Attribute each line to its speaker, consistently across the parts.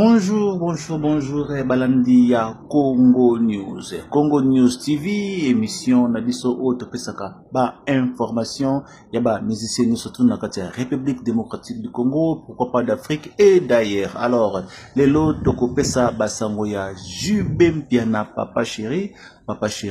Speaker 1: Bonjour, balandi ya Congo News. Congo News TV, émission na biso auto pesaka ba information ya ba musiciens nous surtout na kati ya République démocratique du Congo, pourquoi pas d'Afrique et d'ailleurs. Alors, lelo toko pesa basango ya Jubem Piana Papa Chéri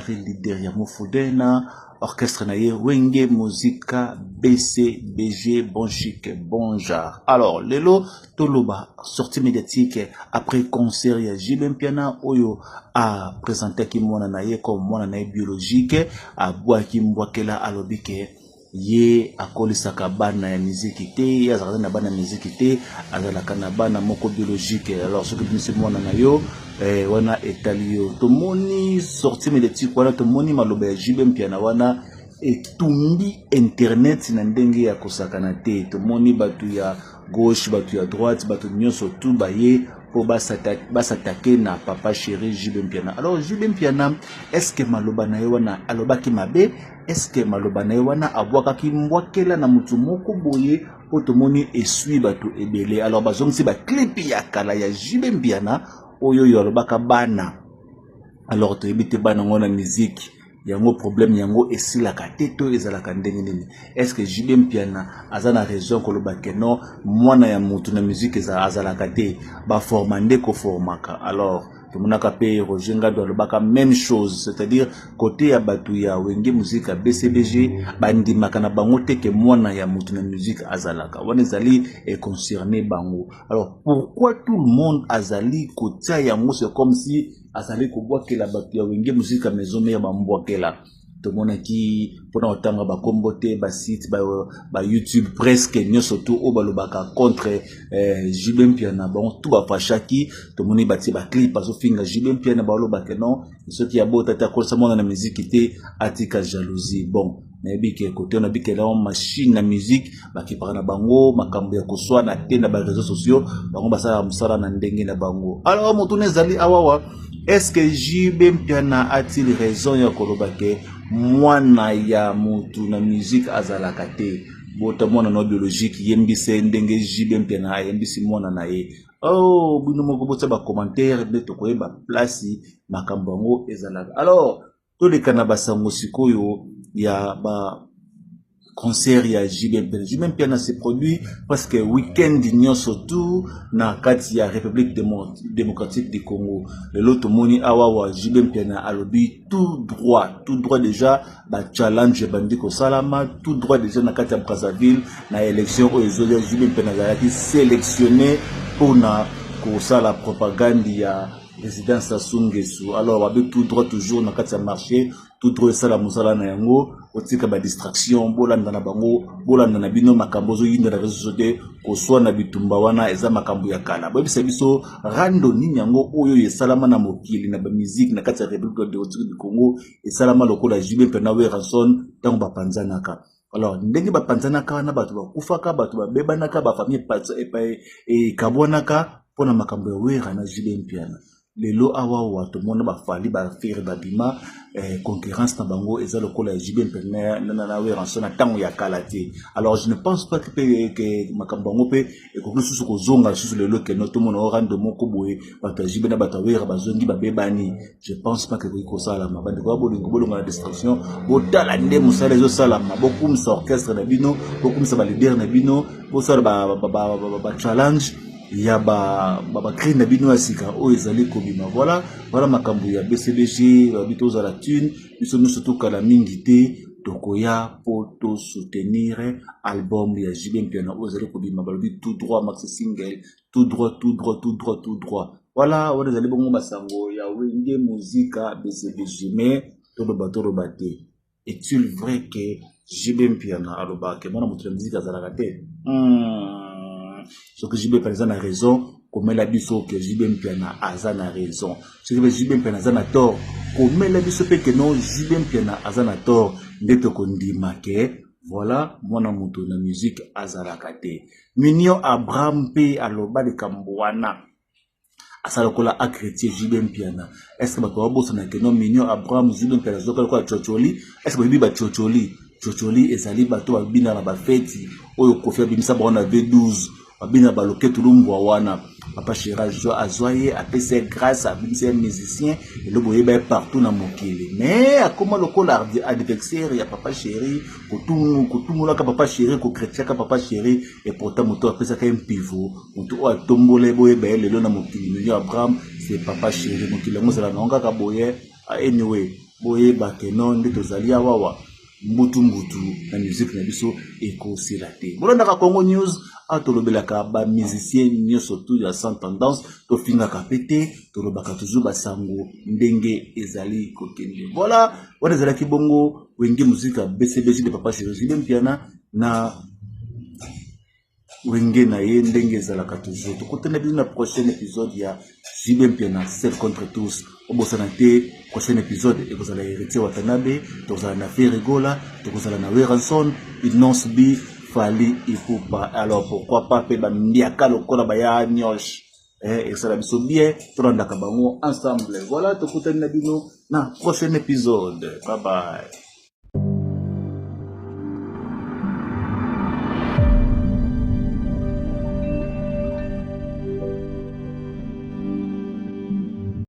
Speaker 1: leader ya Mofudena. Orchestre naye Wenge Musica BCBG Bon Chic Bon Genre. Alors lelo toloba sortie médiatique après concert ya Jubem Piana oyo a présenté ki mwana naye comme mwana naye biologique a boaki mbwakela alobike ye akolisaka bana ya muziki te ya zakana na bana muziki te azalaka na bana moko biologique. Alors ce que binisi mwana na yo wana etalio tomoni sortie médiatique wana tomoni maloba ya Jubem Piana wana etumbi internet na ndenge ya kosakana te. Tomoni batu ya gauche batu ya droite batu nyonso tu baye po basatake na Papa Chéri Jubem Piana. Alors Jubem Piana, est-ce que maloba na ye wana alobaki mabe? Est-ce que maloba na ye wana abwakaki mbwakela na mutu moko boye po tomoni esui batu ebele? Alors bazongisi ba clip ya kala ya Jubem Piana oyo yo alobaka bana. Alors toyebite bana ngona musique yango problème yango esilaka teto ezalaka ndenge nini? Est-ce que Jubem Piana azana raison koloba ke non mwana ya mutu na musique azalaka te ba formande ko formaka? Alors tumunaka pe Roger Ngado alobaka même chose, c'est-à-dire côté ya batu ya Wenge Musica BCBG bandimaka na bango te ke mwana ya mutu na musique azalaka wana ezali concerné bango. Alors pourquoi tout le monde azali kotia yango? C'est comme si azali kobwakela batu ya Wenge Musica maison ya bambwakela. Tomona ki pona otanga ba kombo te ba site ba YouTube presque nyonso tu o balobaka contre Jubem Piana bon tout ba fashaki tomoni bati ba clip azo finga Jubem Piana ba lobaka non soki ya bota ta kosa mona na musique te atika jalousie. Bon na bike côté on a bike la machine na musique ba ki parana bango makambo ya koswa na te na ba réseaux sociaux bango basala musala na ndenge na bango. Alors motune zali awawa, est-ce que Jubem Piana a-t-il raison ya kolobake mwana ya mutu na musique azalaka te? Bota mwana no biologique yembise ndenge Jubem Piana yembisi mwana na ye. Oh bino moko bota ba commentaire de to koyeba place makambo ngo ezalaka. Alors to le kana basango sikoyo ya ba concert ya Jubem Piana. Jubem Piana se produit parce que week-end nyonso tout na kati ya République démocratique du Congo. Le loto moni awawa Jubem Piana alobi tout droit déjà ba challenge bandiko salama tout droit déjà na kati ya Brazzaville na élection o ezoya Jubem Piana zalaki sélectionné pour na kosa la propagande ya résidence Sassou Nguesso. Alors avec tout droit toujours na kati ya marché tout droit ça la musala na yango otika ba distraction bolanda na bango bolanda na bino makambo zo yinda na réseaux sociaux ko swa na bitumba wana eza makambo ya kala bo biso rando nini yango oyo yesalama na mokili na ba musique na kati ya République démocratique du Congo esalama lokola Jubem Piana we ranson tango ba panzanaka. Alors ndenge ba panzanaka na batu ba kufaka batu ba bebanaka ba famille patsa e kabonaka pona makambo ya wera na Jubem Piana. Lelo awa wato mona ba fali ba faire ba bima concurrence na bango eza lokola Jubem Piana na we ranson na tango ya kalati. Alors je ne pense pas que makambo ngo pe e ko susu ko zonga susu lelo ke noto mona orando moko boye bata Jubem na bata wera bazongi ba bebani. Je pense pas que ko sala ma bande ko bolingo bolonga na distraction botala nde musala zo sala ma beaucoup msa orchestre na bino beaucoup msa ba leader na bino bo sala ba challenge ya ba cri na bino asika o ezali kobima. Voilà makambo ya BCBG bito za la thune biso nous surtout kala mingi te tokoya poto soutenir album ya Jubem Piana o ezali kobima balobi tout droit max single tout droit. Voilà on ezali bongo basango ya Wenge Musica BCBG mais todo bate. Est-il vrai que Jubem Piana aloba ke mona mutu na musique azalaka te? Ce que Jubem Piana a raison, comme elle a dit que Jubem Piana a raison. Ce que Jubem Piana a tort, comme elle a dit que non, Jubem Piana a tort. N'eto kondima ke voilà mwana mutu na musique azalakate. Mignon Abraham P aloba de Kambouana. Asalokola a chrétien Jubem Piana. Est-ce que bato wabo sana ke non Mignon Abraham Jubem Piana zoka kwa chocholi? Est-ce que biba chocholi ezali bato babina na ba feti oyo kofia bimisa ba na V12 babina baloke tulumbu wana papa chéri azoye apese grâce à un musicien et le boye partout na mokili mais akoma lokola adversaire ya papa chéri kotumula ka papa chéri ko chrétien ka papa chéri et pourtant moto apesa ka un pivot moto a tombole boye lelo na mokili no Abraham c'est papa chéri mokili ngozala nonga ka boye anyway boye bakeno nde tozali awawa mbutu na musique na biso ekosila te bolondaka Congo News atolobelaka ba musicien nyonso tout ya sans tendance to fingaka pete tolobaka toujours basango ndenge ezali kokende voilà wana ezalaki bongo wenge musique BCBG de papa chéri bien piana na wenge na ye ndenge ezalaka toujours tokotana bino na prochain épisode ya Jibem Piana seul contre tous obosana te prochain épisode ekozala héritier Watanabe tozala na Ferigola tozala na Weranson Inonce B Fali Ipupa alors pourquoi pas pe ba mbiaka lokola ba ya nyosh et ça la biso bien tolanda ka bango ensemble voilà tokotana bino na prochain épisode bye bye.